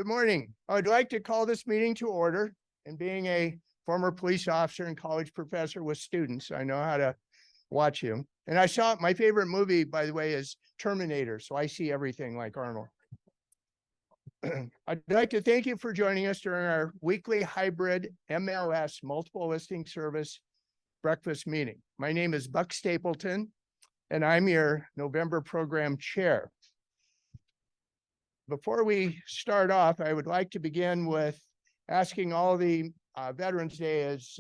Good morning. I'd like to call this meeting to order. And being a former police officer and college professor with students, I know how to watch you. And I saw my favorite movie, by the way, is Terminator. So I see everything like Arnold. I'd like to thank you for joining us during our weekly hybrid MLS multiple listing service breakfast meeting. My name is Buck Stapleton, and I'm your November program chair. Before we start off, I would like to begin with asking all the Veterans Day is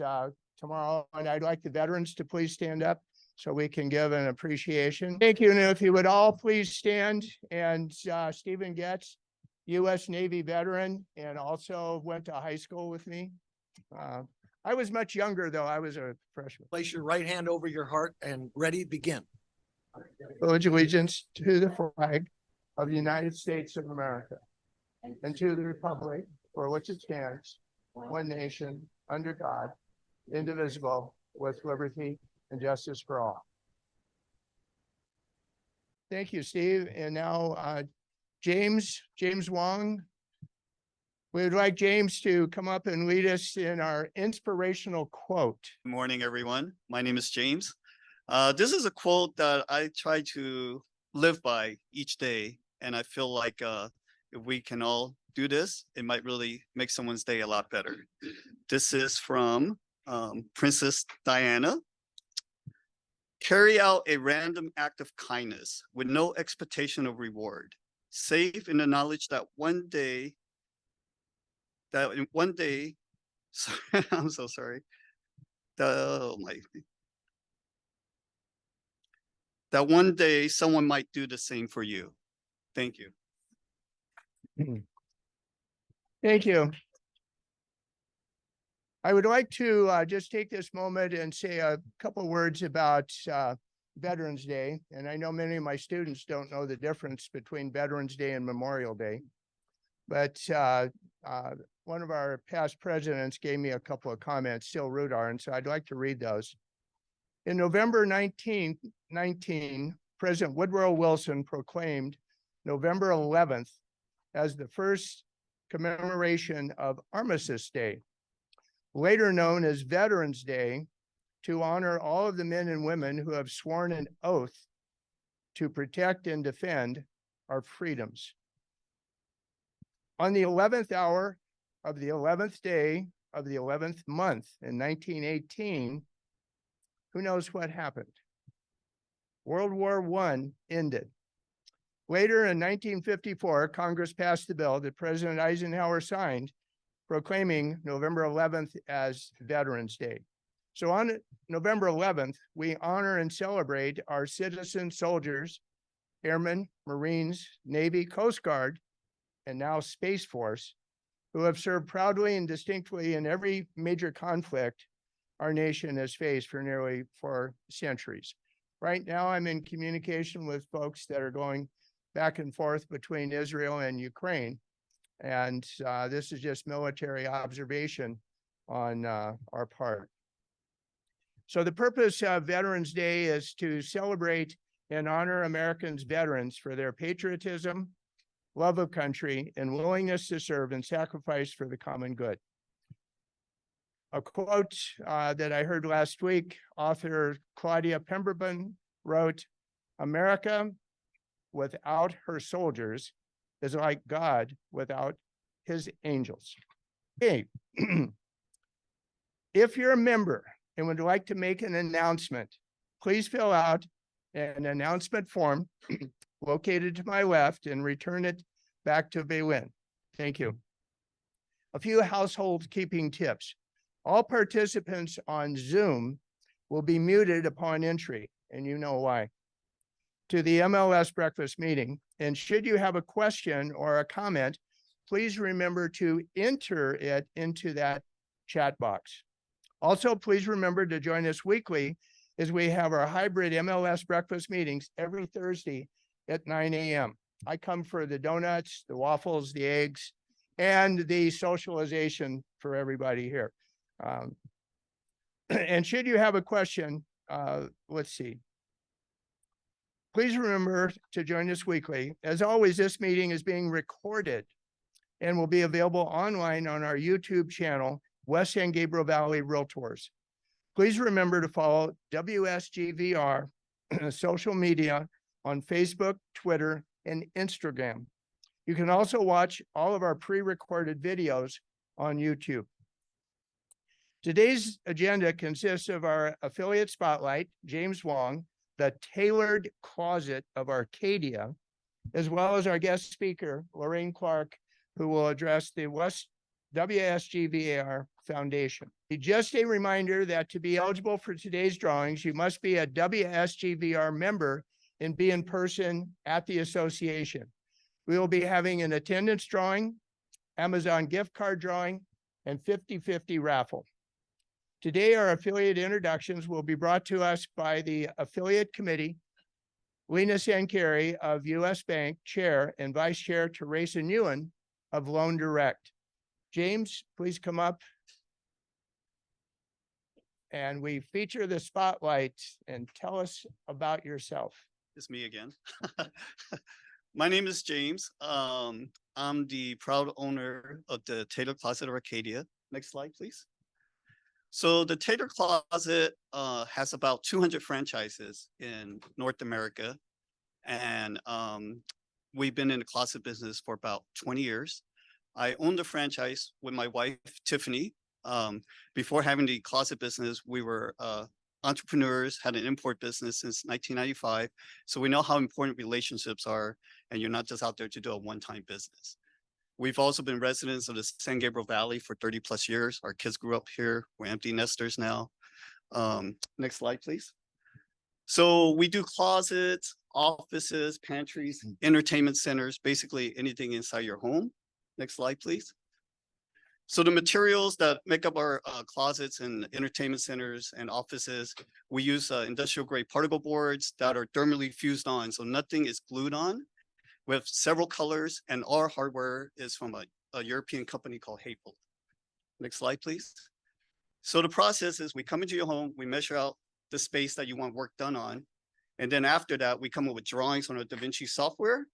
tomorrow, and I'd like the veterans to please stand up so we can give an appreciation. Thank you, and if you would all please stand. And Stephen Getz, U.S. Navy veteran, and also went to high school with me. I was much younger, though. I was a freshman. Place your right hand over your heart and ready, begin. Pledge allegiance to the flag of the United States of America and to the republic for which it stands, one nation, under God, indivisible, with liberty and justice for all. Thank you, Steve. And now James Wong. We would like James to come up and lead us in our inspirational quote. Good morning, everyone. My name is James. This is a quote that I try to live by each day. And I feel like if we can all do this, it might really make someone's day a lot better. This is from Princess Diana. Carry out a random act of kindness with no expectation of reward, safe in the knowledge that one day, sorry, I'm so sorry. That one day someone might do the same for you. Thank you. Thank you. I would like to just take this moment and say a couple words about Veterans Day. And I know many of my students don't know the difference between Veterans Day and Memorial Day. But one of our past presidents gave me a couple of comments, Sil Rudar, and so I'd like to read those. In November 1919, President Woodrow Wilson proclaimed November 11th as the first commemoration of Armistice Day, later known as Veterans Day, to honor all of the men and women who have sworn an oath to protect and defend our freedoms. On the 11th hour of the 11th day of the 11th month in 1918, who knows what happened? World War I ended. Later in 1954, Congress passed the bill that President Eisenhower signed, proclaiming November 11th as Veterans Day. So on November 11th, we honor and celebrate our citizen soldiers, airmen, Marines, Navy, Coast Guard, and now Space Force, who have served proudly and distinctly in every major conflict our nation has faced for nearly 4 centuries. Right now, I'm in communication with folks that are going back and forth between Israel and Ukraine. And this is just military observation on our part. So the purpose of Veterans Day is to celebrate and honor Americans' veterans for their patriotism, love of country, and willingness to serve and sacrifice for the common good. A quote that I heard last week, author Claudia Pemberton wrote, "America without her soldiers is like God without his angels." Okay. If you're a member and would like to make an announcement, please fill out an announcement form located to my left and return it back to Baylin. Thank you. A few household keeping tips. All participants on Zoom will be muted upon entry, and you know why, to the MLS breakfast meeting. And should you have a question or a comment, please remember to enter it into that chat box. Also, please remember to join us weekly as we have our hybrid MLS breakfast meetings every Thursday at 9 a.m. I come for the donuts, the waffles, the eggs, and the socialization for everybody here. And should you have a question, let's see. Please remember to join us weekly. As always, this meeting is being recorded and will be available online on our YouTube channel, West San Gabriel Valley Realtors. Please remember to follow WSGVR social media on Facebook, Twitter, and Instagram. You can also watch all of our pre-recorded videos on YouTube. Today's agenda consists of our affiliate spotlight, James Wong, the tailored closet of Arcadia, as well as our guest speaker, Lorraine Clark, who will address the WSGVAR Foundation. Just a reminder that to be eligible for today's drawings, you must be a WSGVR member and be in person at the association. We will be having an attendance drawing, Amazon gift card drawing, and 50-50 raffle. Today, our affiliate introductions will be brought to us by the affiliate committee, Lena Sankari of U.S. Bank, Chair, and Vice Chair Teresa Nguyen of Loan Direct. James, please come up. And we feature the spotlight and tell us about yourself. It's me again. My name is James. I'm the proud owner of the Taylor Closet of Arcadia. Next slide, please. So the Taylor Closet has about 200 franchises in North America. And we've been in the closet business for about 20 years. I own the franchise with my wife, Tiffany. Before having the closet business, we were entrepreneurs, had an import business since 1995. So we know how important relationships are, and you're not just out there to do a one-time business. We've also been residents of the San Gabriel Valley for 30 plus years. Our kids grew up here. We're empty nesters now. Next slide, please. So we do closets, offices, pantries, entertainment centers, basically anything inside your home. Next slide, please. So the materials that make up our closets and entertainment centers and offices, we use industrial grade particle boards that are thermally fused on, so nothing is glued on. We have several colors, and our hardware is from a European company called Hayfold. Next slide, please. So the process is we come into your home, we measure out the space that you want work done on. And then after that, we come up with drawings on our DaVinci software,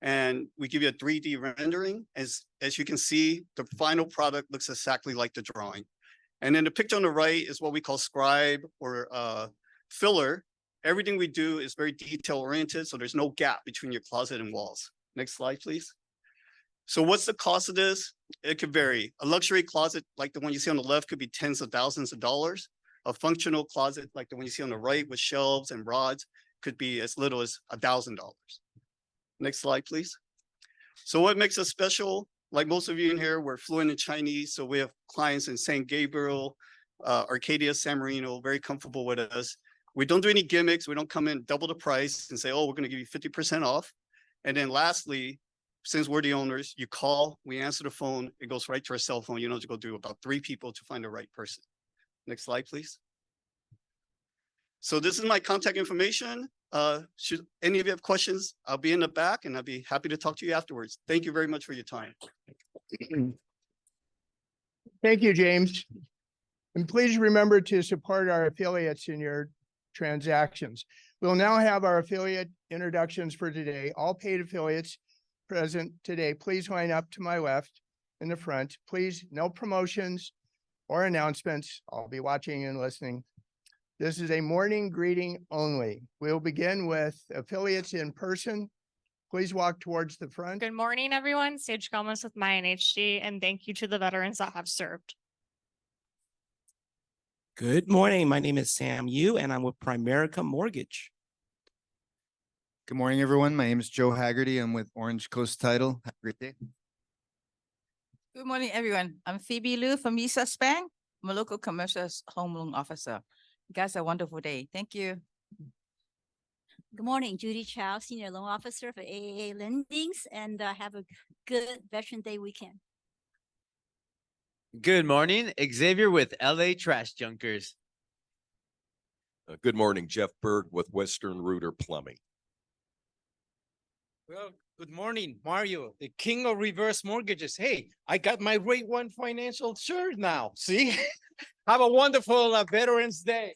and we give you a 3D rendering. As you can see, the final product looks exactly like the drawing. And then the picture on the right is what we call scribe or filler. Everything we do is very detail oriented, so there's no gap between your closet and walls. Next slide, please. So what's the cost of this? It could vary. A luxury closet like the one you see on the left could be tens of thousands of dollars. A functional closet like the one you see on the right with shelves and rods could be as little as $1,000. Next slide, please. So what makes us special? Like most of you in here, we're fluent in Chinese, so we have clients in San Gabriel, Arcadia, San Marino, very comfortable with us. We don't do any gimmicks. We don't come in double the price and say, oh, we're going to give you 50% off. And then lastly, since we're the owners, you call, we answer the phone, it goes right to our cell phone. You don't have to go do about 3 people to find the right person. Next slide, please. So this is my contact information. Should any of you have questions, I'll be in the back and I'll be happy to talk to you afterwards. Thank you very much for your time. Thank you, James. And please remember to support our affiliates in your transactions. We'll now have our affiliate introductions for today. All paid affiliates present today, please line up to my left in the front. Please, no promotions or announcements. I'll be watching and listening. This is a morning greeting only. We'll begin with affiliates in person. Please walk towards the front. Good morning, everyone. Sage Gomez with my NHG, and thank you to the veterans that have served. Good morning. My name is Sam Yu, and I'm with Primerica Mortgage. Good morning, everyone. My name is Joe Haggerty. I'm with Orange Coast Title. Have a great day. Good morning, everyone. I'm Phoebe Liu from Visa Bank. I'm a local commercial home loan officer. You guys have a wonderful day. Thank you. Good morning, Judy Chow, Senior Loan Officer for AAA Lendings, and have a good Veteran Day weekend. Good morning, Xavier with LA Trash Junkers. Good morning, Jeff Berg with Western Rooter Plumbing. Well, good morning, Mario, the king of reverse mortgages. Hey, I got my Rate One financial shirt now. See? Have a wonderful Veterans Day.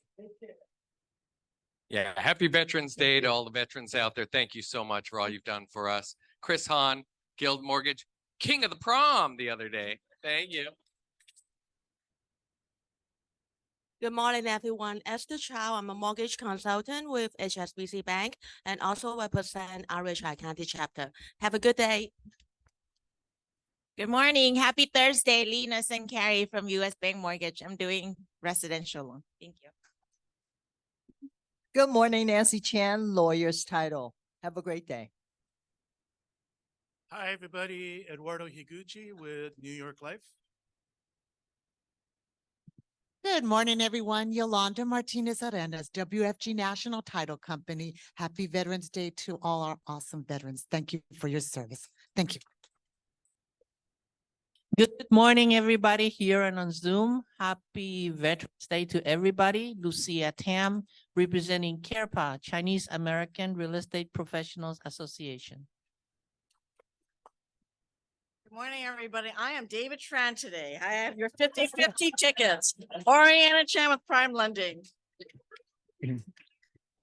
Yeah, happy Veterans Day to all the veterans out there. Thank you so much for all you've done for us. Chris Hahn, Guild Mortgage. king of the prom the other day. Thank you. Good morning, everyone. Esther Chow, I'm a mortgage consultant with HSBC Bank and also represent Orange County chapter. Have a good day. Good morning. Happy Thursday. Lena and Carrie from US Bank Mortgage. I'm doing residential loan. Thank you. Good morning, Nancy Chan, lawyer's title. Have a great day. Hi, everybody. Eduardo Higuchi with New York Life. Good morning, everyone. Yolanda Martinez Arenas, WFG National Title Company. Happy Veterans Day to all our awesome veterans. Thank you for your service. Thank you. Good morning, everybody here and on Zoom. Happy Veterans Day to everybody. Lucia Tam, representing CARPA, Chinese American Real Estate Professionals Association. Good morning, everybody. I am David Tran today. I have your 50-50 tickets. Oriana Chan with Prime Lending.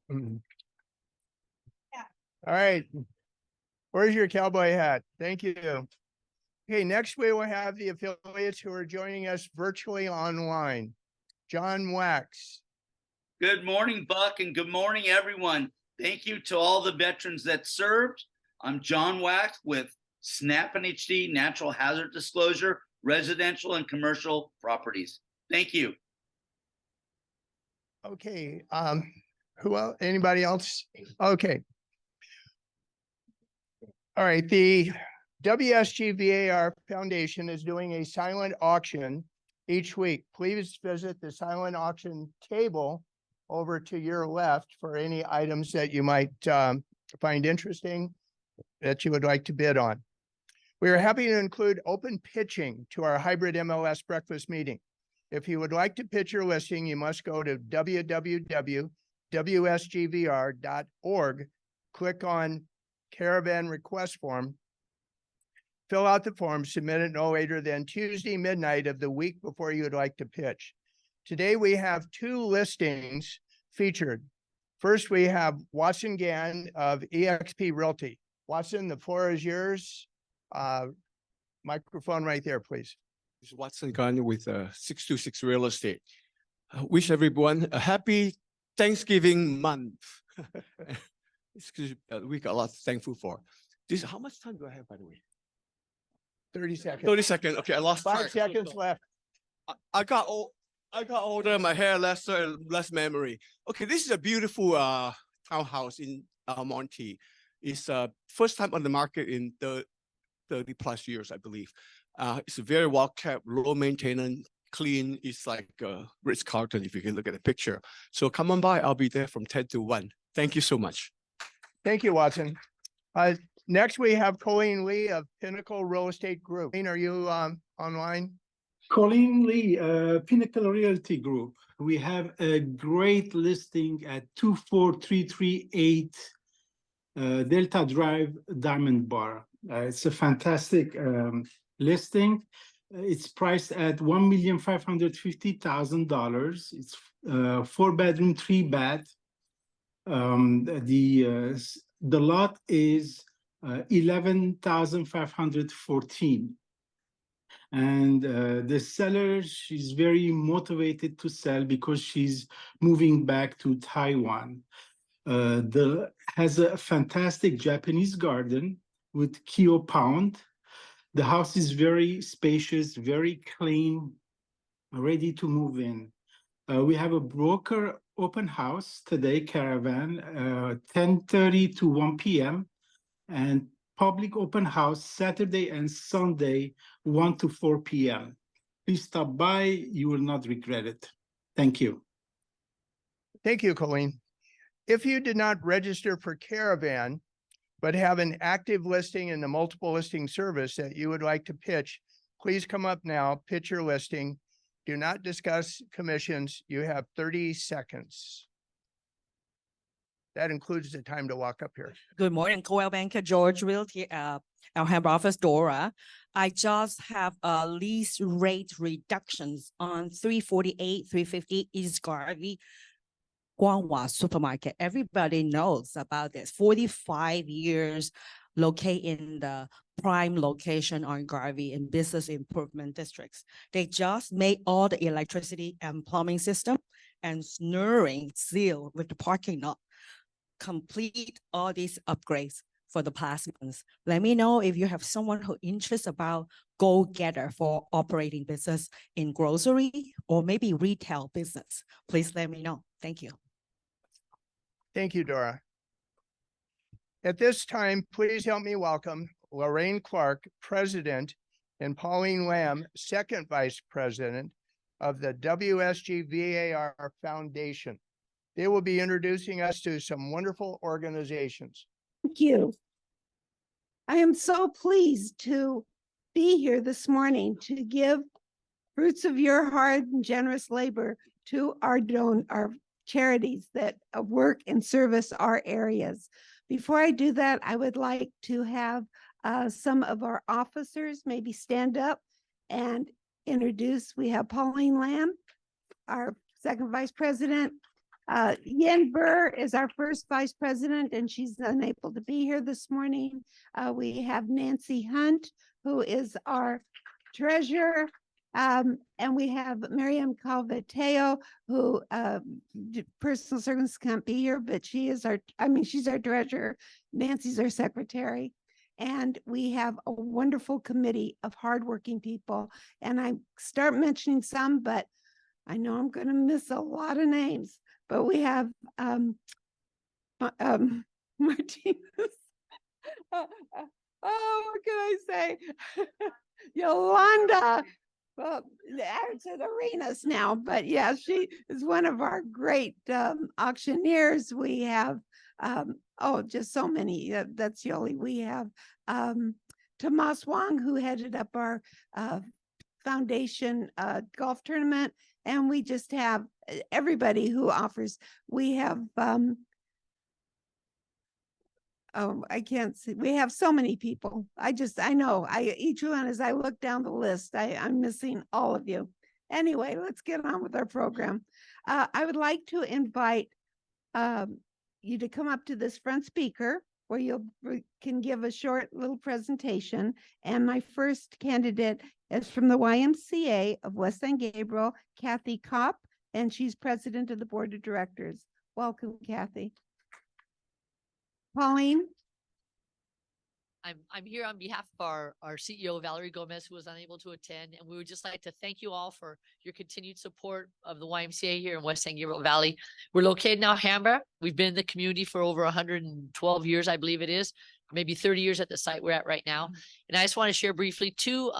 All right. Where's your cowboy hat? Thank you. Okay, next we will have the affiliates who are joining us virtually online. John Wax. Good morning, Buck, and good morning, everyone. Thank you to all the veterans that served. I'm John Wax with SNAP and HD Natural Hazard Disclosure, Residential and Commercial Properties. Thank you. Okay, who else? Anybody else? Okay. All right, the WSGVAR Foundation is doing a silent auction each week. Please visit the silent auction table over to your left for any items that you might find interesting that you would like to bid on. We are happy to include open pitching to our hybrid MLS breakfast meeting. If you would like to pitch your listing, you must go to www.wsgvr.org, click on Caravan Request Form, fill out the form, submit it no later than Tuesday midnight of the week before you would like to pitch. Today, we have two listings featured. First, we have Watson Gann of eXp Realty. Watson, the floor is yours. Microphone right there, please. This is Watson Gann with 626 Real Estate. Wish everyone a happy Thanksgiving month. It's a week a lot thankful for. This, how much time do I have, by the way? 30 seconds. 30 seconds. Okay, I lost 5 track. seconds left. I got older, my hair lesser, less memory. Okay, this is a beautiful townhouse in Monty. It's first time on the market in 30 plus years, I believe. It's a very well kept, low maintenance, clean. It's like Ritz-Carlton, if you can look at the picture. So come on by, I'll be there from 10 to 1. Thank you so much. Thank you, Watson. Next, we have Pauline Lee of Pinnacle Real Estate Group. Pauline, are you online? Pauline Lee, Pinnacle Realty Group. We have a great listing at 24338 Delta Drive, Diamond Bar. It's a fantastic listing. It's priced at $1,550,000. It's 4-bedroom, 3-bath. The lot is 11,514. And the seller, she's very motivated to sell because she's moving back to Taiwan. Has a fantastic Japanese garden with Kyo Pound. The house is very spacious, very clean, ready to move in. We have a broker open house today, Caravan, 10:30 to 1 p.m. and public open house Saturday and Sunday, 1 to 4 p.m. Please stop by. You will not regret it. Thank you. Thank you, Colleen. If you did not register for Caravan, but have an active listing in the multiple listing service that you would like to pitch, please come up now, pitch your listing. Do not discuss commissions. You have 30 seconds. That includes the time to walk up here. Good morning, Coel Banker, George Realty, Alhambra office, Dora. I just have a lease rate reductions on 348, 350 East Garvey, Guanghua Supermarket. Everybody knows about this. 45 years located in the prime location on Garvey in business improvement districts. They just made all the electricity and plumbing system and snurring seal with the parking lot. Complete all these upgrades for the past months. Let me know if you have someone who interested about go-getter for operating business in grocery or maybe retail business. Please let me know. Thank you. Thank you, Dora. At this time, please help me welcome Lorraine Clark, President, and Pauline Lam, Second Vice President of the WSGVAR Foundation. They will be introducing us to some wonderful organizations. Thank you. I am so pleased to be here this morning to give fruits of your hard and generous labor to our charities that work and service our areas. Before I do that, I would like to have some of our officers maybe stand up and introduce. We have Pauline Lam, our Second Vice President. Yin BIHR is our first Vice President, and she's unable to be here this morning. We have Nancy Hunt, who is our Treasurer. And we have Marian Cavataio, who personal circumstances can't be here, but she is she's our treasurer. Nancy's our secretary. And we have a wonderful committee of hardworking people. And I start mentioning some, but I know I'm going to miss a lot of names. But we have Martinez. What can I say? Yolanda. Well, it's at Arenas now, but yeah, she is one of our great auctioneers. We have, just so many. That's Yoli. We have Tomas Wong, who headed up our foundation golf tournament. And we just have everybody who offers. We have, I can't see. We have so many people. I know each one, as I look down the list, I'm missing all of you. Anyway, let's get on with our program. I would like to invite you to come up to this front speaker where you can give a short little presentation. And my first candidate is from the YMCA of West San Gabriel, Kathy Kopp, and she's president of the board of directors. Welcome, Kathy. Pauline? I'm here on behalf of our CEO, Valerie Gomez, who was unable to attend. And we would just like to thank you all for your continued support of the YMCA here in West San Gabriel Valley. We're located in Alhambra. We've been in the community for over 112 years, I believe it is, maybe 30 years at the site we're at right now. And I just want to share briefly two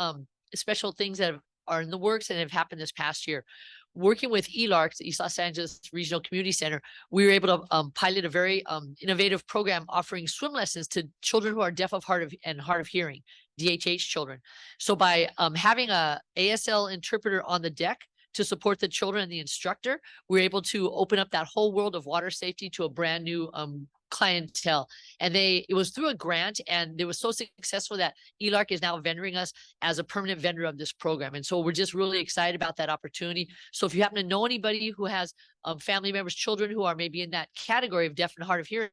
special things that are in the works and have happened this past year. Working with ELARC, the East Los Angeles Regional Community Center, we were able to pilot a very innovative program offering swim lessons to children who are deaf of hard of hearing, DHH children. So by having a ASL interpreter on the deck to support the children and the instructor, we're able to open up that whole world of water safety to a brand new clientele. And it was through a grant, and it was so successful that ELARC is now vendoring us as a permanent vendor of this program. And so we're just really excited about that opportunity. So if you happen to know anybody who has family members, children who are maybe in that category of deaf and hard of hearing,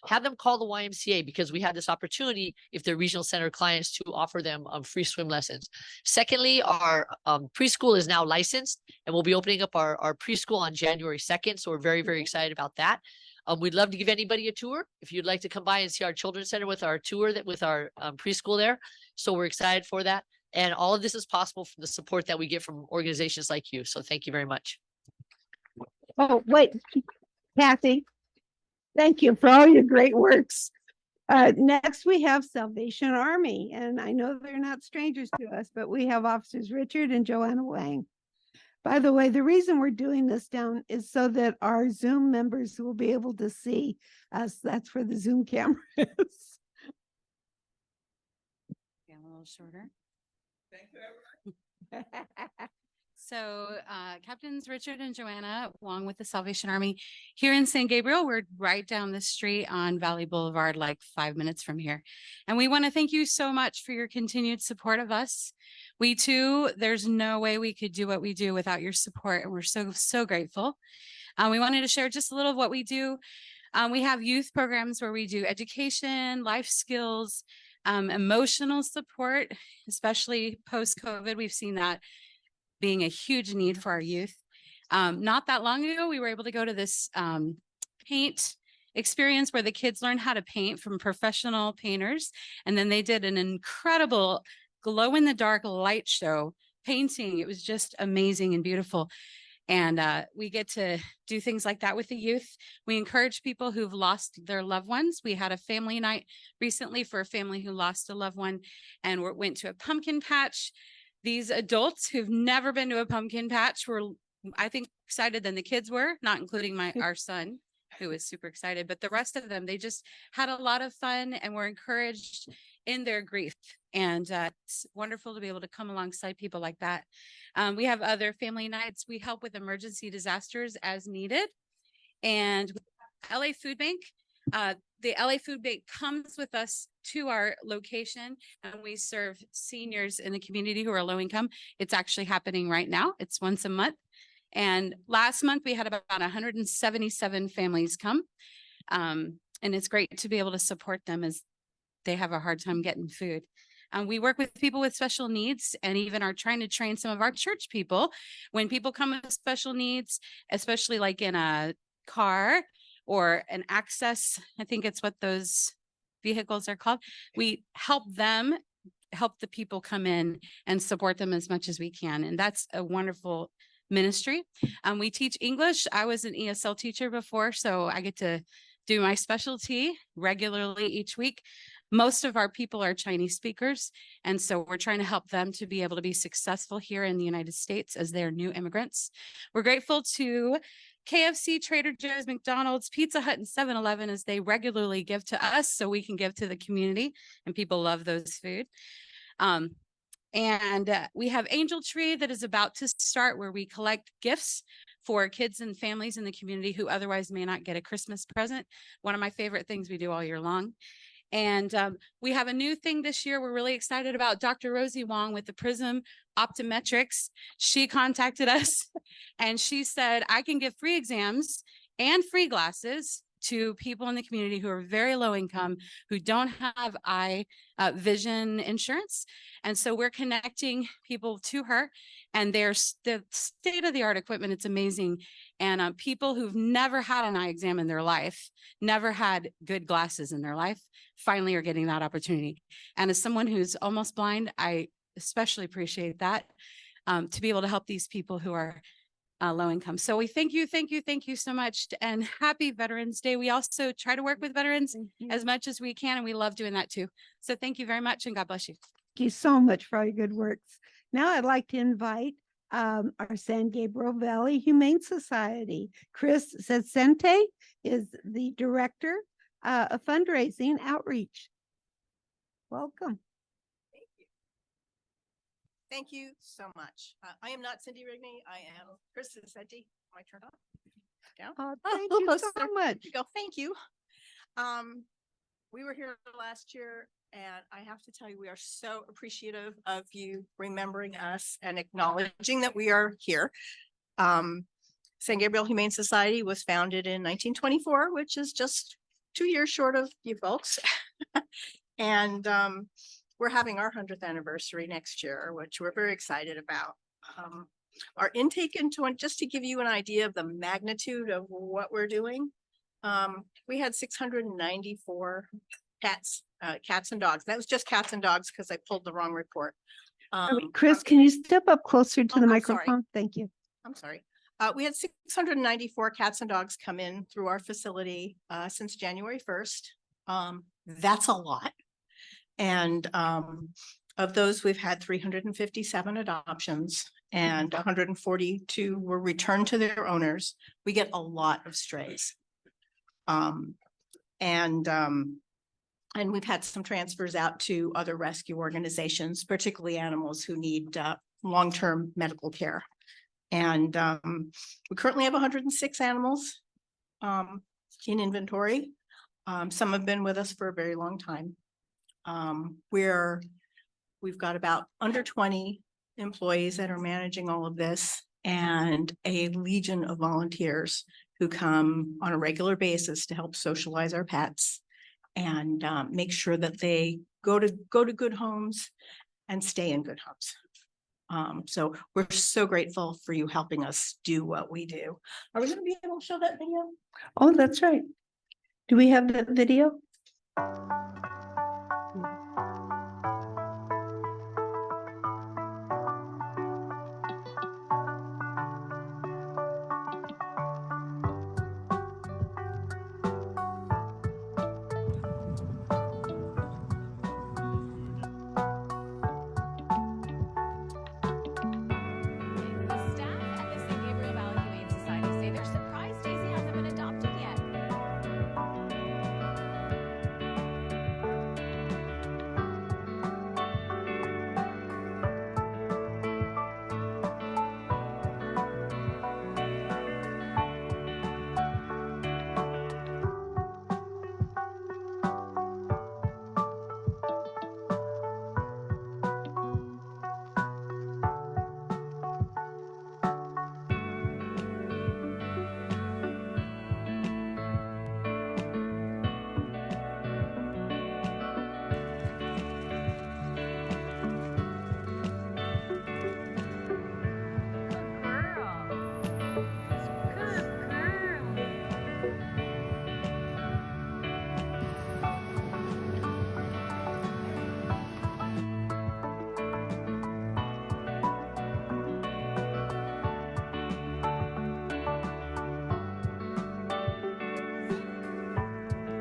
have them call the YMCA, because we have this opportunity, if they're regional center clients, to offer them free swim lessons. Secondly, our preschool is now licensed, and we'll be opening up our preschool on January 2nd. So we're very, very excited about that. We'd love to give anybody a tour if you'd like to come by and see our children's center with our tour with our preschool there. So we're excited for that. And all of this is possible from the support that we get from organizations like you. So thank you very much. Oh, wait, Kathy, thank you for all your great works. Next, we have Salvation Army, and I know they're not strangers to us, but we have Officers Richard and Joanna Wang. By the way, the reason we're doing this down is so that our Zoom members will be able to see us. That's where the Zoom camera is. Yeah, a little shorter. Thank you, everyone. So Captains Richard and Joanna Wong with the Salvation Army here in San Gabriel. We're right down the street on Valley Boulevard, like 5 minutes from here. And we want to thank you so much for your continued support of us. We too, there's no way we could do what we do without your support. And we're so, so grateful. We wanted to share just a little of what we do. We have youth programs where we do education, life skills, emotional support, especially post-COVID. We've seen that being a huge need for our youth. Not that long ago, we were able to go to this paint experience where the kids learned how to paint from professional painters. And then they did an incredible glow-in-the-dark light show painting. It was just amazing and beautiful. And we get to do things like that with the youth. We encourage people who've lost their loved ones. We had a family night recently for a family who lost a loved one and went to a pumpkin patch. These adults who've never been to a pumpkin patch were, I think, excited than the kids were, not including our son, who was super excited, but the rest of them, they just had a lot of fun and were encouraged in their grief. And it's wonderful to be able to come alongside people like that. We have other family nights. We help with emergency disasters as needed. And LA Food Bank, the LA Food Bank comes with us to our location, and we serve seniors in the community who are low income. It's actually happening right now. It's once a month. And last month we had about 177 families come. And it's great to be able to support them as they have a hard time getting food. We work with people with special needs and even are trying to train some of our church people. When people come with special needs, especially like in a car or an access, I think it's what those vehicles are called. We help them, help the people come in and support them as much as we can. And that's a wonderful ministry. We teach English. I was an ESL teacher before, so I get to do my specialty regularly each week. Most of our people are Chinese speakers, and so we're trying to help them to be able to be successful here in the United States as they're new immigrants. We're grateful to KFC, Trader Joe's, McDonald's, Pizza Hut, and 7-Eleven as they regularly give to us so we can give to the community, and people love those food. We have Angel Tree that is about to start, where we collect gifts for kids and families in the community who otherwise may not get a Christmas present. One of my favorite things we do all year long. And we have a new thing this year we're really excited about. Dr. Rosie Wong with the Prism Optometrics. She contacted us and she said, I can give free exams and free glasses to people in the community who are very low income, who don't have vision insurance. And so we're connecting people to her, and there's the state-of-the-art equipment. It's amazing. And people who've never had an eye exam in their life, never had good glasses in their life, finally are getting that opportunity. And as someone who's almost blind, I especially appreciate that, to be able to help these people who are low income. So we thank you so much, and happy Veterans Day. We also try to work with veterans as much as we can, and we love doing that too. So thank you very much, and God bless you. Thank you so much for all your good works. Now I'd like to invite our San Gabriel Valley Humane Society. Chris Cecente is the Director of Fundraising Outreach. Welcome. Thank you so much. I am not Cindy Rigney. I am Chris Cecente. My turn on. Down. Thank you so much. Go. Thank you. We were here last year, and I have to tell you, we are so appreciative of you remembering us and acknowledging that we are here. San Gabriel Humane Society was founded in 1924, which is just 2 years short of you folks. And we're having our 100th anniversary next year, which we're very excited about. Our intake into, just to give you an idea of the magnitude of what we're doing, we had 694 cats and dogs. That was just cats and dogs because I pulled the wrong report. Chris, can you step up closer to the I'm microphone? sorry. Thank you. I'm sorry. We had 694 cats and dogs come in through our facility since January 1st. That's a lot. And of those, we've had 357 adoptions and 142 were returned to their owners. We get a lot of strays. And we've had some transfers out to other rescue organizations, particularly animals who need long-term medical care. And we currently have 106 animals in inventory. Some have been with us for a very long time. We've got about under 20 employees that are managing all of this, and a legion of volunteers who come on a regular basis to help socialize our pets and make sure that they go to good homes and stay in good homes. So we're so grateful for you helping us do what we do. Are we going to be able to show that video? Oh, that's right. Do we have that video? The staff at the San Gabriel Valley Humane Society say they're surprised Daisy hasn't been adopted yet.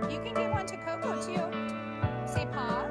You can give one to Coco too. Say paw.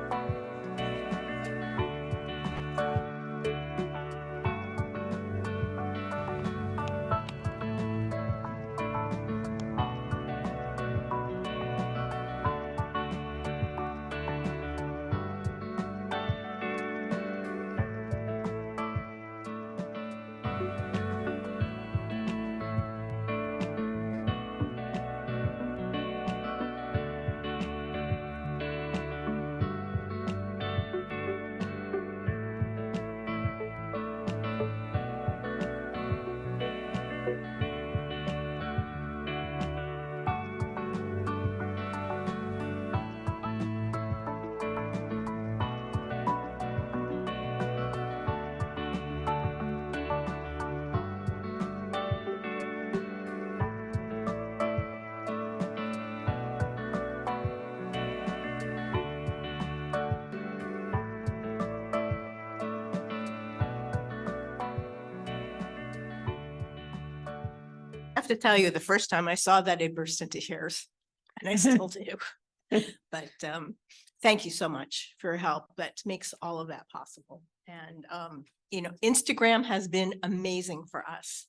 I have to tell you, the first time I saw that, I burst into tears, and I still do. But thank you so much for your help. That makes all of that possible. And you know, Instagram has been amazing for us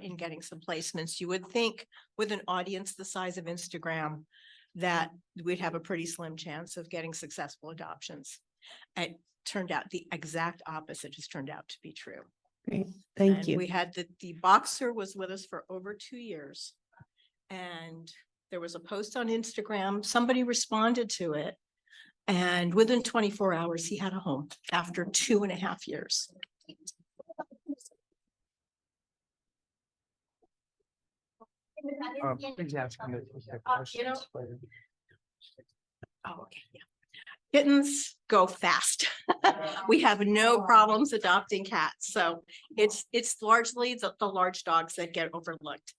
in getting some placements. You would think with an audience the size of Instagram that we'd have a pretty slim chance of getting successful adoptions. It turned out the exact opposite has turned out to be true. Great, thank And you. we had the boxer was with us for over 2 years. And there was a post on Instagram, somebody responded to it. And within 24 hours, he had a home after 2.5 years. Please ask them the questions later. Oh, okay, yeah. Kittens go fast. We have no problems adopting cats. So it's largely the large dogs that get overlooked.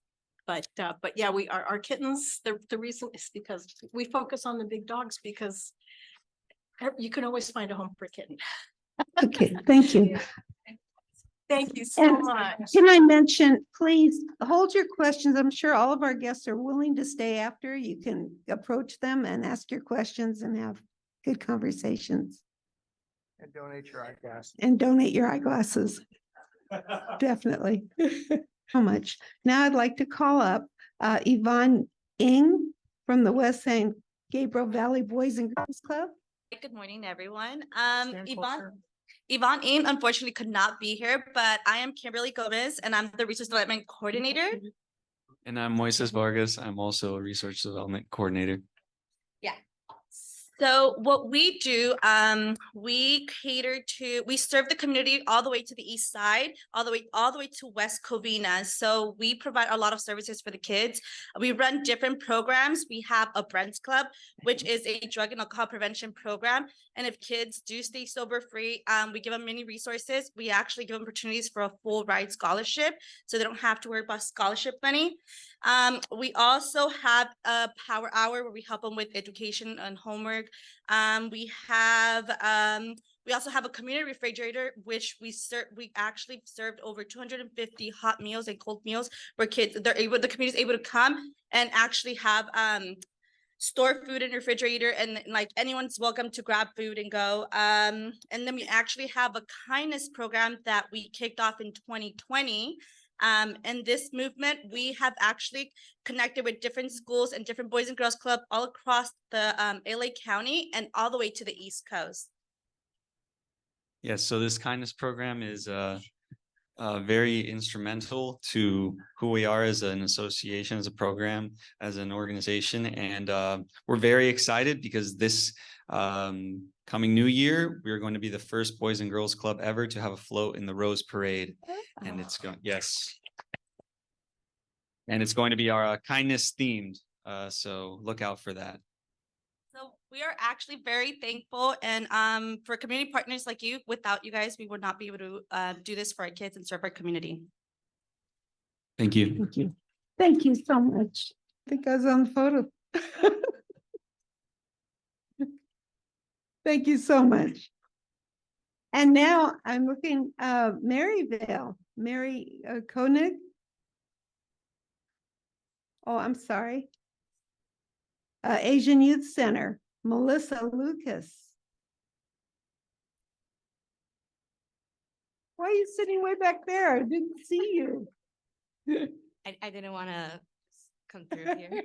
But yeah, our kittens, the reason is because we focus on the big dogs because you can always find a home for a kitten. Okay, thank you. Thank you so And much. can I mention, please hold your questions. I'm sure all of our guests are willing to stay after. You can approach them and ask your questions and have good conversations. And donate your eyeglasses. And donate your eyeglasses. Definitely. How much? Now I'd like to call up Yvonne Ng from the West San Gabriel Valley Boys and Girls Club. Good morning, everyone. Stand Yvonne Aim unfortunately could not be here, but I am Kimberly Gomez and I'm the Research Development Coordinator. And I'm Moises Vargas. I'm also a Research Development Coordinator. Yeah. So what we do, we serve the community all the way to the east side, all the way to West Covina. So we provide a lot of services for the kids. We run different programs. We have a Brent's Club, which is a drug and alcohol prevention program. And if kids do stay sober free, we give them many resources. We actually give them opportunities for a full ride scholarship, so they don't have to worry about scholarship money. We also have a power hour where we help them with education and homework. We also have a community refrigerator, which we actually served over 250 hot meals and cold meals where the community is able to come and actually have store food in the refrigerator, and like anyone's welcome to grab food and go. And then we actually have a kindness program that we kicked off in 2020. And this movement, we have actually connected with different schools and different Boys and Girls Club all across the LA County and all the way to the East Coast. Yes, so this kindness program is very instrumental to who we are as an association, as a program, as an organization. And we're very excited because this coming new year, we're going to be the first Boys and Girls Club ever to have a float in the Rose Parade. And it's going, yes. And it's going to be our kindness themed. So look out for that. So we are actually very thankful, and for community partners like you. Without you guys, we would not be able to do this for our kids and serve our community. Thank you. Thank you. Thank you so much. I think I was on the photo. Thank you so much. And now I'm looking, Maryville, Mary Koenig. Oh, I'm sorry. Asian Youth Center, Melissa Lucas. Why are you sitting way back there? I didn't see you. I didn't want to come through here.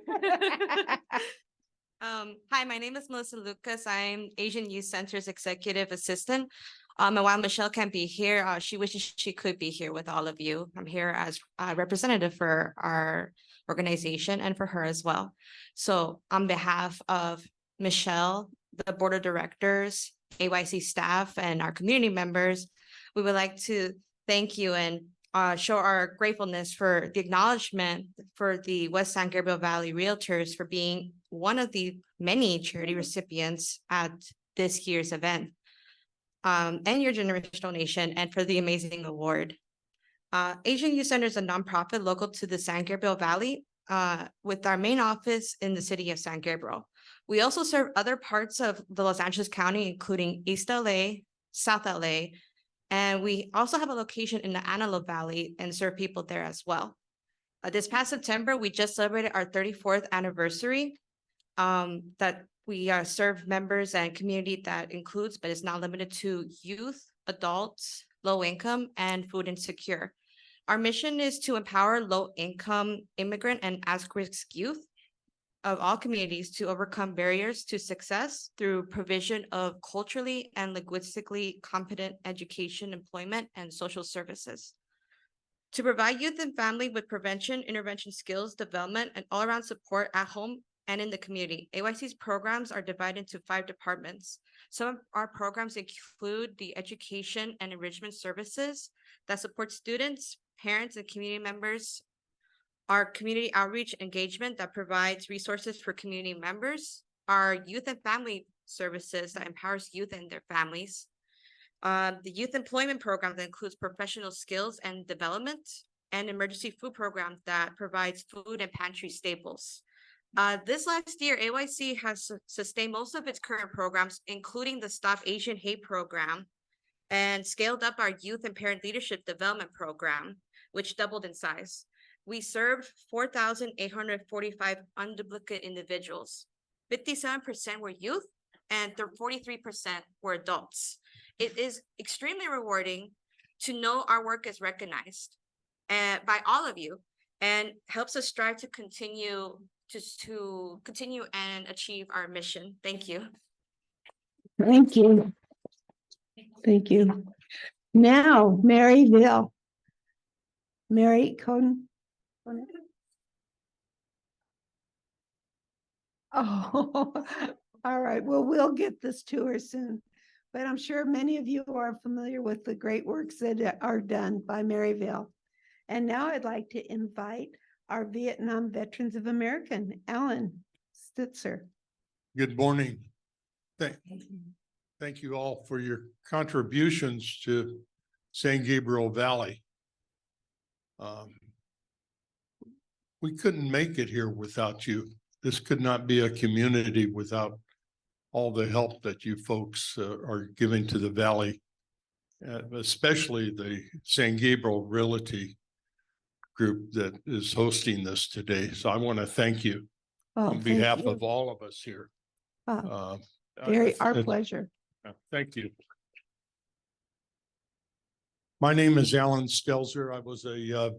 Hi, my name is Melissa Lucas. I'm Asian Youth Center's executive assistant. And while Michelle can't be here, she wishes she could be here with all of you. I'm here as a representative for our organization and for her as well. So on behalf of Michelle, the board of directors, AYC staff, and our community members, we would like to thank you and show our gratefulness for the acknowledgement for the West San Gabriel Valley Realtors for being one of the many charity recipients at this year's event, and your generous donation, and for the amazing award. Asian Youth Center is a nonprofit local to the San Gabriel Valley, with our main office in the city of San Gabriel. We also serve other parts of the Los Angeles County, including East LA, South LA, and we also have a location in the Antelope Valley and serve people there as well. This past September, we just celebrated our 34th anniversary, that we serve members and community that includes, but is not limited to, youth, adults, low income, and food insecure. Our mission is to empower low-income immigrant and at-risk youth of all communities to overcome barriers to success through provision of culturally and linguistically competent education, employment, and social services. To provide youth and family with prevention, intervention skills, development, and all-around support at home and in the community, AYC's programs are divided into 5 departments. Some of our programs include the education and enrichment services that support students, parents, and community members. Our community outreach engagement that provides resources for community members. Our youth and family services that empowers youth and their families. The youth employment program that includes professional skills and development, and emergency food program that provides food and pantry staples. This last year, AYC has sustained most of its current programs, including the Stop Asian Hate program, and scaled up our youth and parent leadership development program, which doubled in size. We served 4,845 unduplicate individuals. 57% were youth and 43% were adults. It is extremely rewarding to know our work is recognized by all of you, and helps us strive to continue and achieve our mission. Thank you. Thank you. Thank you. Now, Maryville. Mary Cohn. Oh, All right, well, we'll get this to her soon. But I'm sure many of you are familiar with the great works that are done by Maryvale. And now I'd like to invite our Vietnam Veterans of America, Alan Stitzer. Good morning. Thank you all for your contributions to San Gabriel Valley. We couldn't make it here without you. This could not be a community without all the help that you folks are giving to the valley, especially the San Gabriel Realty group that is hosting this today. So I want to thank you on behalf of all of us here. Our It's- pleasure. Thank you. My name is Alan Stelzer. I was a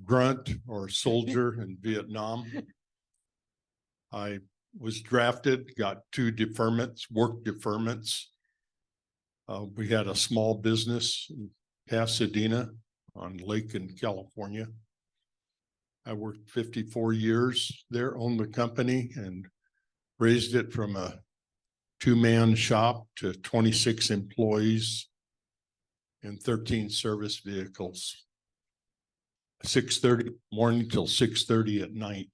grunt or soldier in Vietnam. I was drafted, got 2 deferments, work deferments. We had a small business in Pasadena on Lake in California. I worked 54 years there, owned the company, and raised it from a 2-man shop to 26 employees and 13 service vehicles. 6:30 morning till 6:30 at night.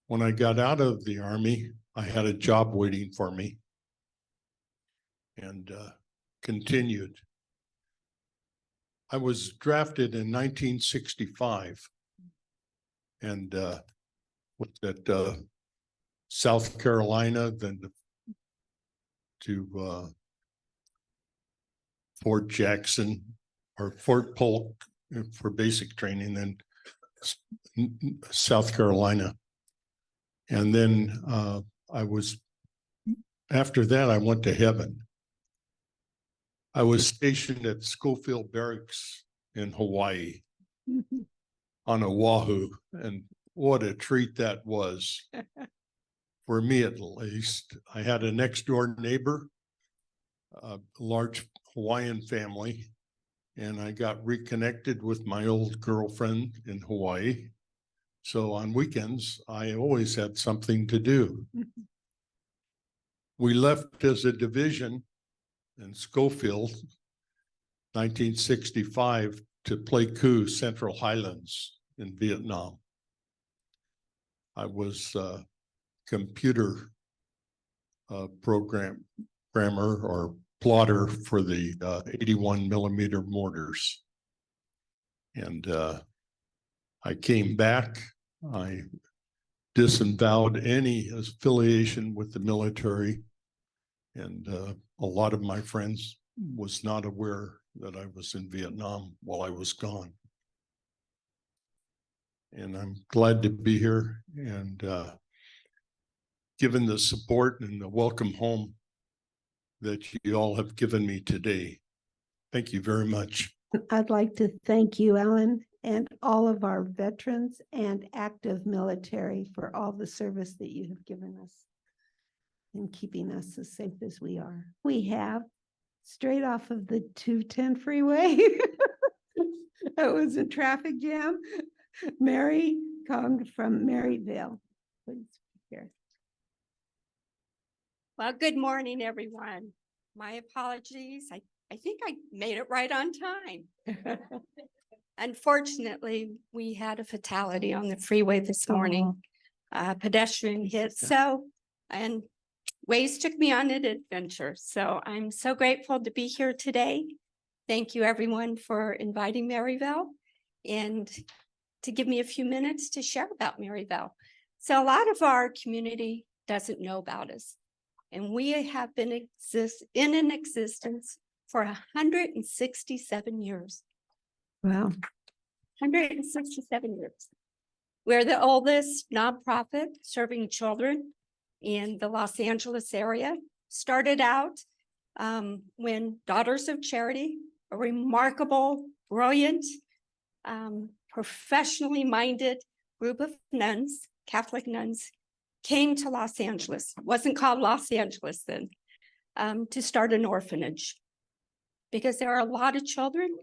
When I got out of the Army, I had a job waiting for me and continued. I was drafted in 1965 and was at South Carolina, then to Fort Jackson or Fort Polk for basic training, then South Carolina. And then after that, I went to heaven. I was stationed at Schofield Barracks in Hawaii on Oahu, and what a treat that was. For me, at least. I had a next door neighbor, a large Hawaiian family, and I got reconnected with my old girlfriend in Hawaii. So on weekends, I always had something to do. We left as a division in Schofield, 1965, to Pleiku, Central Highlands in Vietnam. I was computer programmer or plotter for the 81 millimeter mortars. And I came back. I disavowed any affiliation with the military. And a lot of my friends was not aware that I was in Vietnam while I was gone. And I'm glad to be here and given the support and the welcome home that you all have given me today. Thank you very much. I'd like to thank you, Alan, and all of our veterans and active military for all the service that you have given us in keeping us as safe as we are. We have straight off of the 210 freeway. That was a traffic jam. Mary Kong from Maryvale. Please here. Well, good morning, everyone. My apologies. I think I made it right on time. Unfortunately, we had a fatality on the freeway this morning. Pedestrian hit. And Waze took me on an adventure. So I'm so grateful to be here today. Thank you, everyone, for inviting Maryvale and to give me a few minutes to share about Maryvale. So a lot of our community doesn't know about us. And we have been in existence for 167 years. Wow. 167 years. We're the oldest nonprofit serving children in the Los Angeles area. Started out when Daughters of Charity, a remarkable, brilliant, professionally minded group of nuns, Catholic nuns, came to Los Angeles. It wasn't called Los Angeles then, to start an orphanage. Because there are a lot of children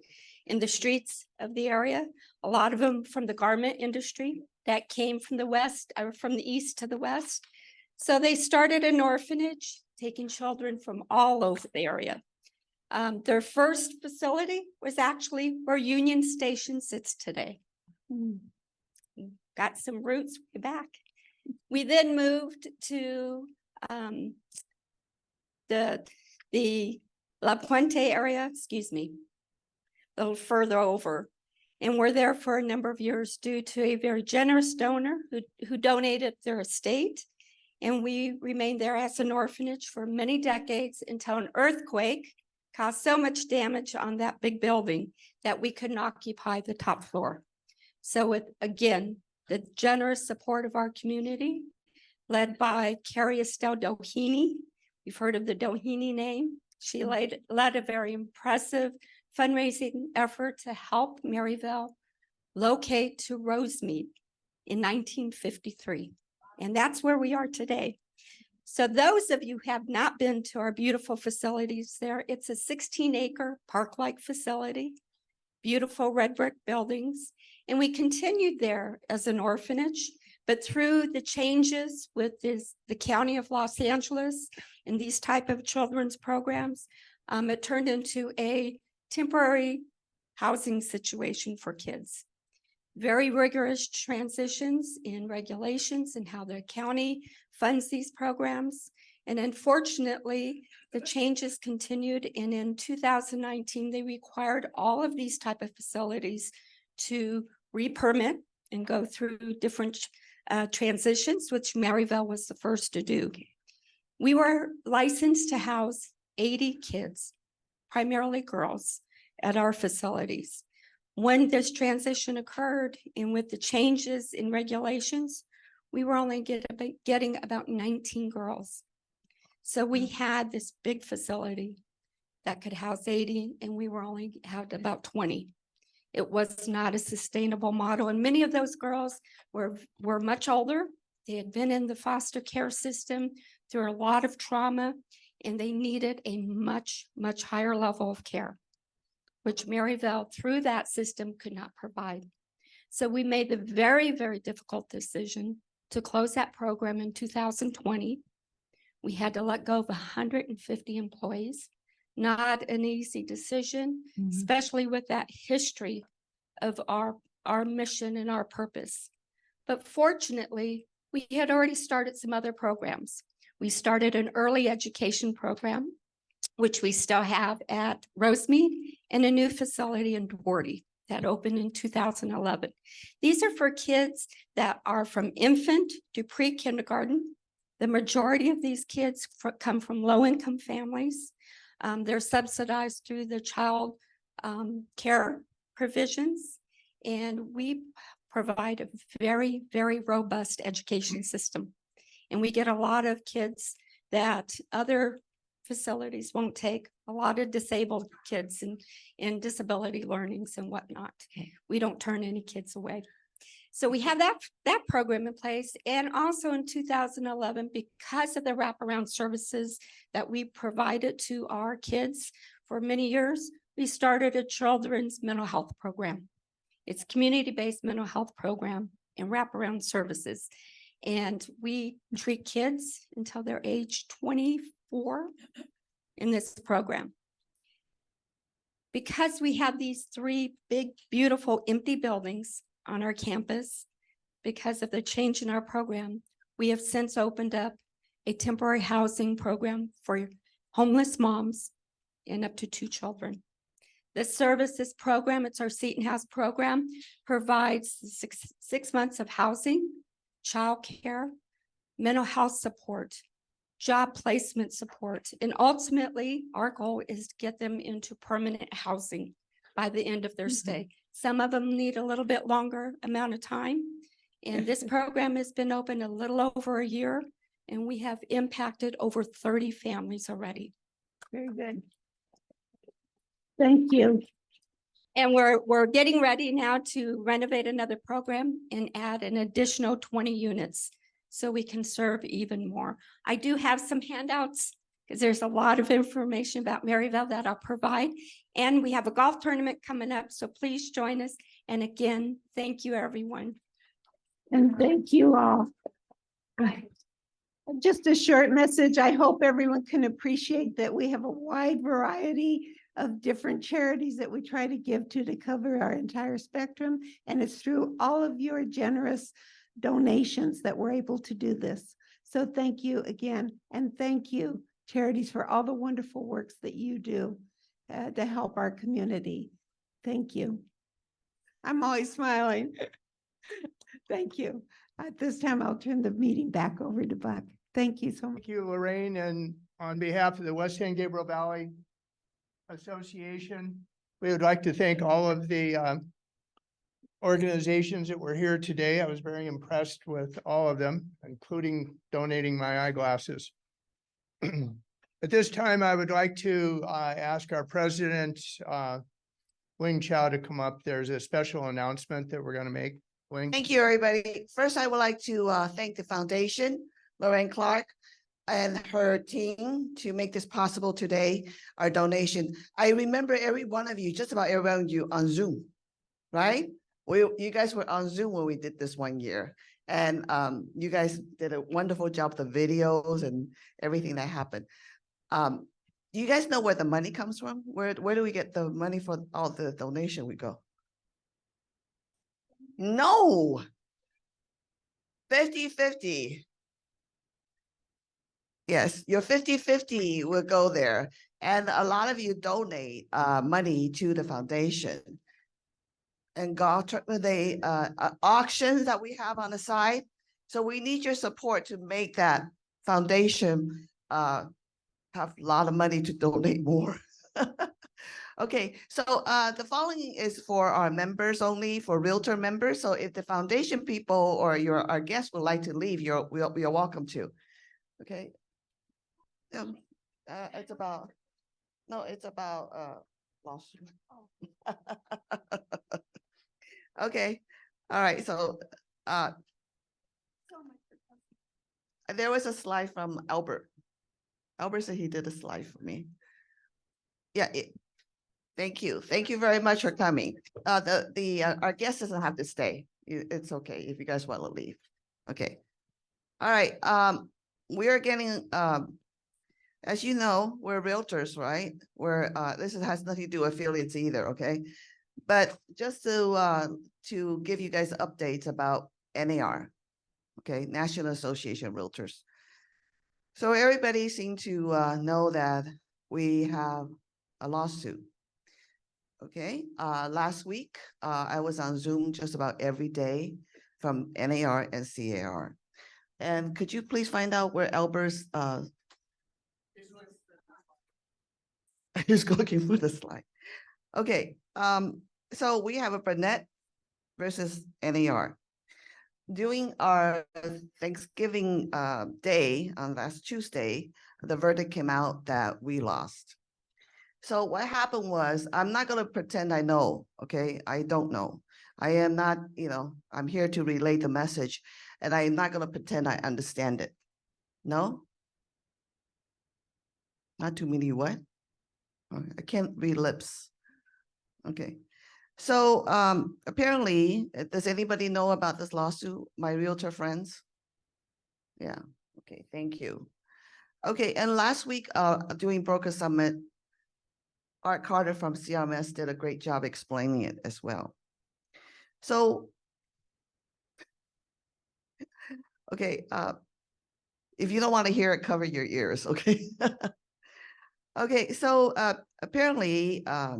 in the streets of the area, a lot of them from the garment industry that came from the west, or from the east to the west, So they started an orphanage, taking children from all over the area. Their first facility was actually where Union Station sits today. Got some roots back. We then moved to the La Puente area, excuse me, a little further over. And we're there for a number of years due to a very generous donor who donated their estate. And we remained there as an orphanage for many decades until an earthquake caused so much damage on that big building that we couldn't occupy the top floor. So with, again, the generous support of our community, led by Carrie Estelle Doheny. You've heard of the Doheny name. She led a very impressive fundraising effort to help Maryville locate to Rosemead in 1953. And that's where we are today. So those of you who have not been to our beautiful facilities there, it's a 16-acre park-like facility, beautiful red brick buildings. And we continued there as an orphanage, but through the changes with the County of Los Angeles and these type of children's programs, it turned into a temporary housing situation for kids. Very rigorous transitions in regulations and how the county funds these programs. And unfortunately, the changes continued. And in 2019, they required all of these type of facilities to re-permit and go through different transitions, which Maryville was the first to do. We were licensed to house 80 kids, primarily girls, at our facilities. When this transition occurred and with the changes in regulations, we were only getting about 19 girls. So we had this big facility that could house 80 and we were only had about 20. It was not a sustainable model. And many of those girls were much older. They had been in the foster care system through a lot of trauma and they needed a much, much higher level of care, which Maryville through that system could not provide. So we made the very, very difficult decision to close that program in 2020. We had to let go of 150 employees. Not an easy decision, especially with that history of our mission and our purpose. But fortunately, we had already started some other programs. We started an early education program, which we still have at Rosemead, and a new facility in Duarte that opened in 2011. These are for kids that are from infant to pre-kindergarten. The majority of these kids come from low-income families. They're subsidized through the child care provisions, and we provide a very, very robust education system. And we get a lot of kids that other facilities won't take, a lot of disabled kids and disability learnings and whatnot. We don't turn any kids away. So we have that program in place. And also in 2011, because of the wraparound services that we provided to our kids for many years, we started a children's mental health program. It's a community-based mental health program and wraparound services. And we treat kids until they're age 24 in this program. Because we have these 3 big, beautiful, empty buildings on our campus, because of the change in our program, we have since opened up a temporary housing program for homeless moms and up to 2 children. The services program, it's our Seton House program, provides six months of housing, childcare, mental health support, job placement support, and ultimately our goal is to get them into permanent housing by the end of their stay. Some of them need a little bit longer amount of time. And this program has been open a little over a year, and we have impacted over 30 families already. Very good. Thank you. And we're getting ready now to renovate another program and add an additional 20 units so we can serve even more. I do have some handouts because there's a lot of information about Maryville that I'll provide. And we have a golf tournament coming up, so please join us. And again, thank you, everyone. And thank you all. Just a short message. I hope everyone can appreciate that we have a wide variety of different charities that we try to give to cover our entire spectrum. And it's through all of your generous donations that we're able to do this. So thank you again. And thank you, charities, for all the wonderful works that you do to help our community. Thank you. I'm always smiling. Thank you. At this time, I'll turn the meeting back over to Buck. Thank you so much. Thank you, Lorraine, and on behalf of the West San Gabriel Valley Association, we would like to thank all of the organizations that were here today. I was very impressed with all of them, including donating my eyeglasses. At this time, I would like to ask our president, Wing Chow, to come up. There's a special announcement that we're going to make. Wing. Thank you, everybody. First, I would like to thank the foundation, Lorraine Clark, and her team to make this possible today, our donation. I remember every one of you, just about every one of you on Zoom, right? You guys were on Zoom when we did this one year. And you guys did a wonderful job with the videos and everything that happened. You guys know where the money comes from? Where do we get the money for all the donation we go? No. 50-50. Yes, your 50-50 will go there. And a lot of you donate money to the foundation. And auctions that we have on the side. So we need your support to make that foundation have a lot of money to donate more. Okay, so the following is for our members only, for Realtor members. So if the foundation people or our guests would like to leave, you're welcome to. Okay. It's about lawsuit. Okay. All right. So there was a slide from Albert. Albert said he did a slide for me. Yeah. Thank you. Thank you very much for coming. Our guest doesn't have to stay. It's okay if you guys want to leave. Okay. All right. We are getting as you know, we're realtors, right? This has nothing to do with affiliates either, okay? But just to give you guys updates about NAR, okay, National Association of Realtors. So everybody seemed to know that we have a lawsuit. Okay, last week I was on Zoom just about every day from NAR and CAR. And could you please find out where Albert's he's looking for the slide. Okay, so we have a Burnett versus NAR. During our Thanksgiving day on last Tuesday, the verdict came out that we lost. So what happened was, I'm not going to pretend I know, okay? I don't know. I am not, I'm here to relay the message, and I'm not going to pretend I understand it. No? Not too many what? I can't read lips. Okay. So apparently, does anybody know about this lawsuit? My realtor friends? Yeah. Okay. Thank you. Okay. And last week during Broker Summit, Art Carter from CRMS did a great job explaining it as well. So, okay. If you don't want to hear it, cover your ears. Okay. Okay. So apparently, a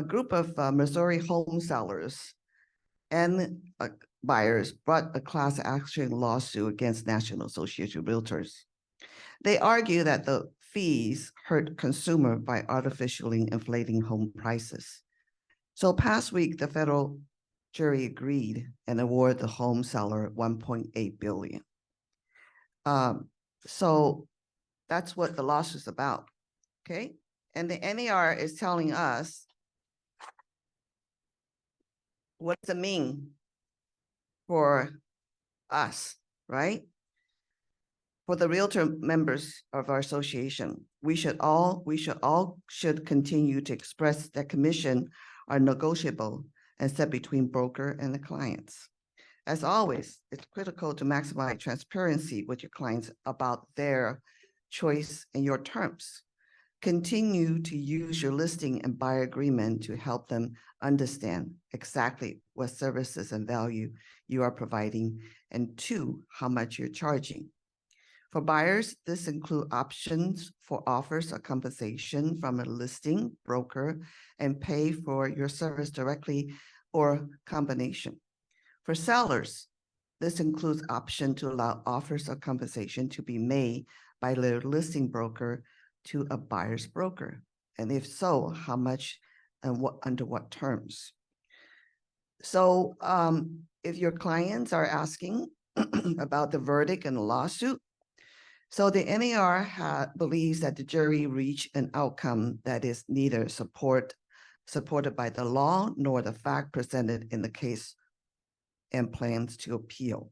group of Missouri home sellers and buyers brought a class action lawsuit against National Association of Realtors. They argue that the fees hurt consumer by artificially inflating home prices. So past week, the federal jury agreed and awarded the home seller $1.8 billion. So that's what the lawsuit is about, okay? And the NAR is telling us, what does it mean for us, right? For the realtor members of our association, we should continue to express that commission are negotiable and set between broker and the clients. As always, it's critical to maximize transparency with your clients about their choice and your terms. Continue to use your listing and buyer agreement to help them understand exactly what services and value you are providing, and two, how much you're charging. For buyers, this includes options for offers or compensation from a listing broker and pay for your service directly or combination. For sellers, this includes option to allow offers or compensation to be made by their listing broker to a buyer's broker. And if so, how much and what under what terms? So if your clients are asking about the verdict in the lawsuit, so the NAR believes that the jury reached an outcome that is neither supported by the law nor the fact presented in the case, and plans to appeal.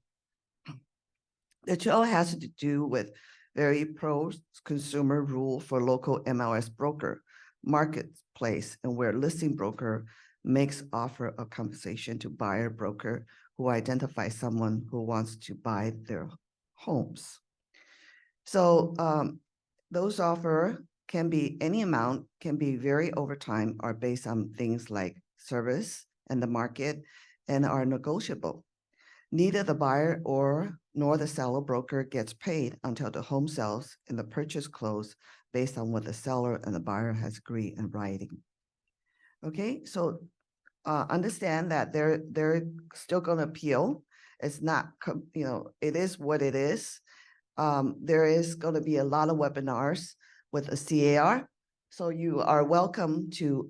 The trial has to do with very pro-consumer rule for local MLS broker marketplace, and where listing broker makes offer of compensation to buyer broker who identifies someone who wants to buy their homes. So those offer can be any amount, can be vary over time, or based on things like service and the market, and are negotiable. Neither the buyer nor the seller broker gets paid until the home sells and the purchase close based on what the seller and the buyer has agreed in writing. Okay, so understand that they're still going to appeal. It's not, it is what it is. There is going to be a lot of webinars with a CAR. So you are welcome to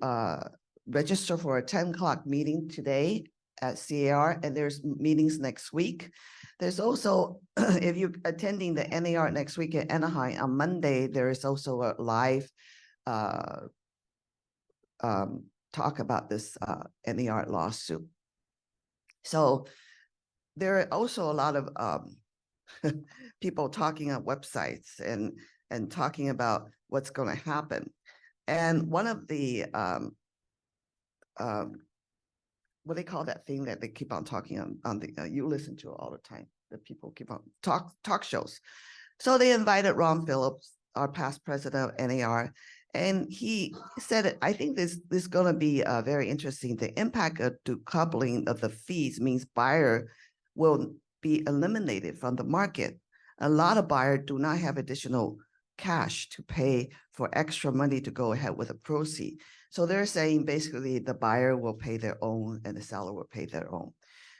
register for a 10 o'clock meeting today at CAR, and there's meetings next week. There's also, if you're attending the NAR next week in Anaheim on Monday, there is also a live talk about this NAR lawsuit. So there are also a lot of people talking on websites and talking about what's going to happen. And one of the what they call that thing that they keep on talking on the you listen to it all the time, the people keep on talk shows. So they invited Ron Phillips, our past president of NAR, and he said it. I think this is going to be very interesting. The impact of decoupling of the fees means buyer will be eliminated from the market. A lot of buyers do not have additional cash to pay for extra money to go ahead with a proceed. So they're saying basically the buyer will pay their own and the seller will pay their own.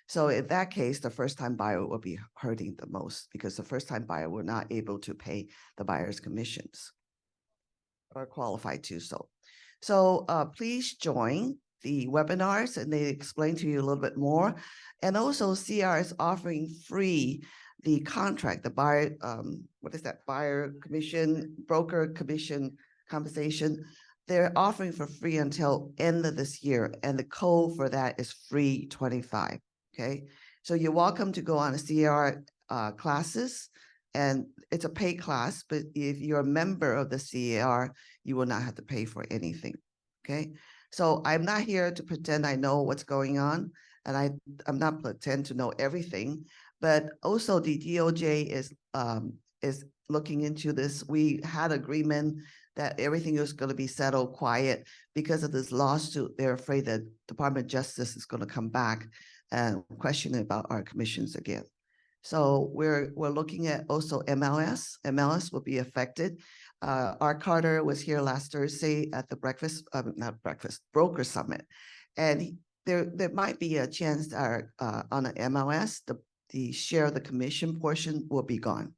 So in that case, the first-time buyer will be hurting the most because the first-time buyer will not able to pay the buyer's commissions or qualify to so. So please join the webinars and they explain to you a little bit more. And also CR is offering free the contract, the buyer, what is that? Buyer commission, broker commission compensation. They're offering for free until end of this year. And the code for that is free 25. Okay. So you're welcome to go on a CR classes, and it's a paid class, but if you're a member of the CAR, you will not have to pay for anything. Okay. So I'm not here to pretend I know what's going on, and I'm not pretend to know everything, but also the DOJ is looking into this. We had agreement that everything is going to be settled quiet because of this lawsuit. They're afraid that Department of Justice is going to come back and question about our commissions again. So we're looking at also MLS. MLS will be affected. Art Carter was here last Thursday at the broker summit, and there might be a chance that on an MLS, the share of the commission portion will be gone.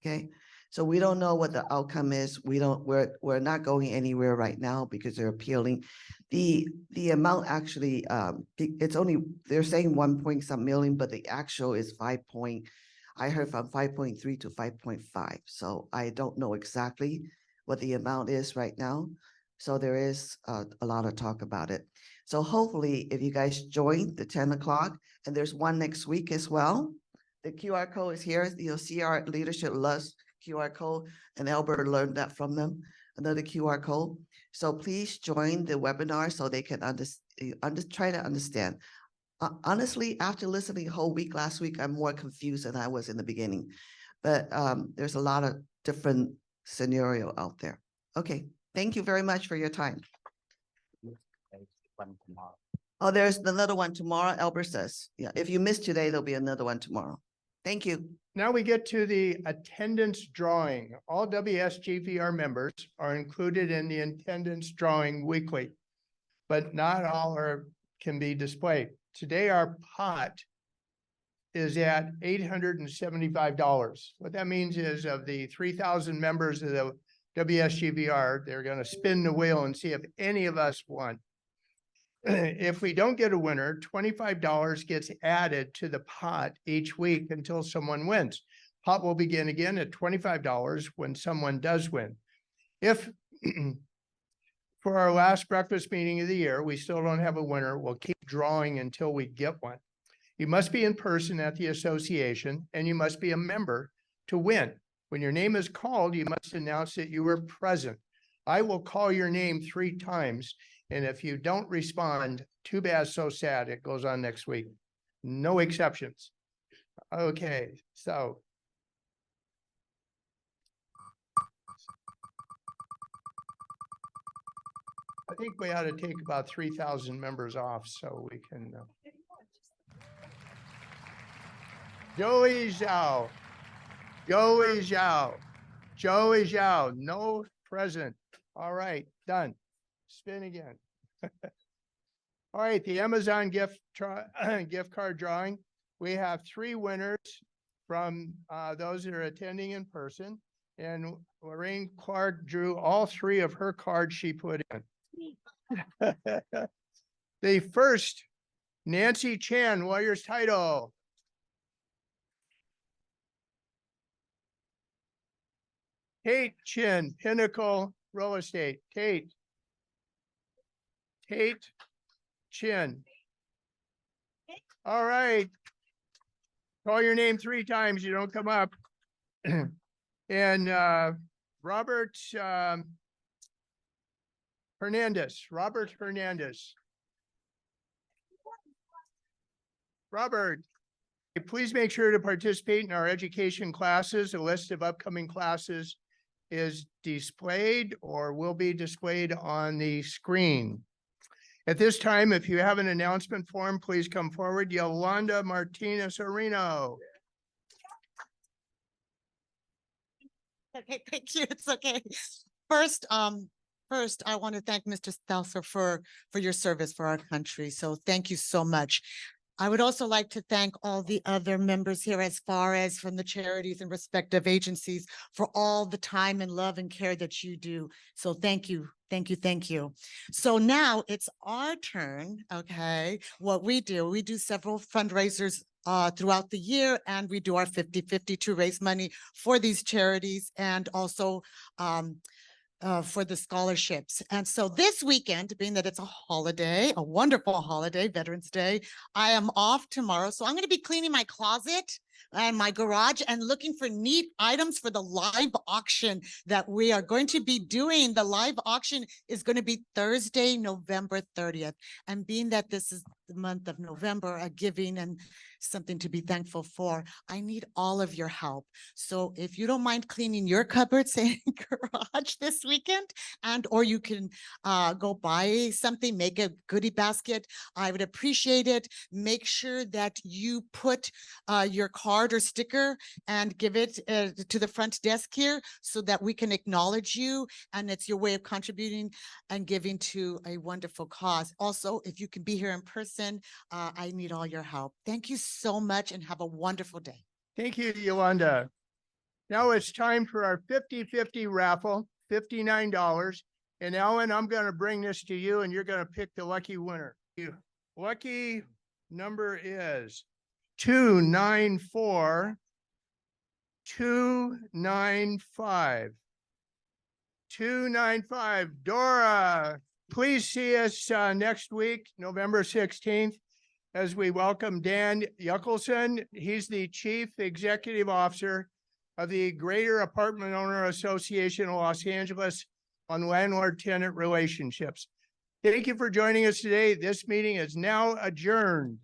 Okay, so we don't know what the outcome is. We're not going anywhere right now because they're appealing. The amount actually, it's only, they're saying 1 point some million, but the actual is I heard from 5.3 to 5.5. So I don't know exactly what the amount is right now. So there is a lot of talk about it. So hopefully if you guys join the 10 o'clock, and there's one next week as well. The QR code is here. You'll see our leadership loves QR code, and Albert learned that from them, another QR code. So please join the webinar so they can try to understand Honestly, after listening the whole week last week, I'm more confused than I was in the beginning. But there's a lot of different scenario out there. Okay, thank you very much for your time. Oh, there's another one tomorrow, Albert says. Yeah, if you missed today, there'll be another one tomorrow. Thank you. Now we get to the attendance drawing. All WSGVR members are included in the attendance drawing weekly, but not all can be displayed. Today, our pot is at $875. What that means is of the 3,000 members of the WSGVR, they're going to spin the wheel and see if any of us won. If we don't get a winner, $25 gets added to the pot each week until someone wins. Pot will begin again at $25 when someone does win. If for our last breakfast meeting of the year, we still don't have a winner, we'll keep drawing until we get one. You must be in person at the association and you must be a member to win. When your name is called, you must announce that you were present. I will call your name 3 times. And if you don't respond, too bad, so sad, it goes on next week. No exceptions. Okay, so. I think we ought to take about 3,000 members off so we can. Joey Zhao, Joey Zhao, Joey Zhao, no present. All right, done. Spin again. All right, the Amazon gift card drawing. We have 3 winners from those that are attending in person. And Lorraine Clark drew all 3 of her cards she put in. The first, Nancy Chan, Warriors title. Tate Chin, Pinnacle Real Estate. Tate Chin. All right. Call your name 3 times. You don't come up. And Robert Hernandez. Robert Hernandez. Robert, please make sure to participate in our education classes. A list of upcoming classes is displayed or will be displayed on the screen. At this time, if you have an announcement form, please come forward. Yolanda Martinez-Orino. Okay, thank you. It's okay. First, I want to thank Mr. Stelzer for your service for our country. So thank you so much. I would also like to thank all the other members here as far as from the charities and respective agencies for all the time and love and care that you do. So thank you. Thank you. Thank you. So now it's our turn. Okay. What we do several fundraisers throughout the year, and we do our 50-50 to raise money for these charities and also for the scholarships. And so this weekend, being that it's a holiday, a wonderful holiday, Veterans Day, I am off tomorrow. So I'm going to be cleaning my closet and my garage and looking for neat items for the live auction that we are going to be doing. The live auction is going to be Thursday, November 30th. And being that this is the month of November, a giving and something to be thankful for, I need all of your help. So if you don't mind cleaning your cupboards and garage this weekend, and or you can go buy something, make a goodie basket, I would appreciate it. Make sure that you put your card or sticker and give it to the front desk here so that we can acknowledge you, and it's your way of contributing and giving to a wonderful cause. Also, if you can be here in person, I need all your help. Thank you so much and have a wonderful day. Thank you, Yolanda. Now it's time for our 50-50 raffle, $59. And Ellen, I'm going to bring this to you and you're going to pick the lucky winner. Lucky number is 294-295. 295. Dora, please see us next week, November 16th, as we welcome Dan Yuckelson. He's the Chief Executive Officer of the Greater Apartment Owner Association of Los Angeles on landlord-tenant relationships. Thank you for joining us today. This meeting is now adjourned.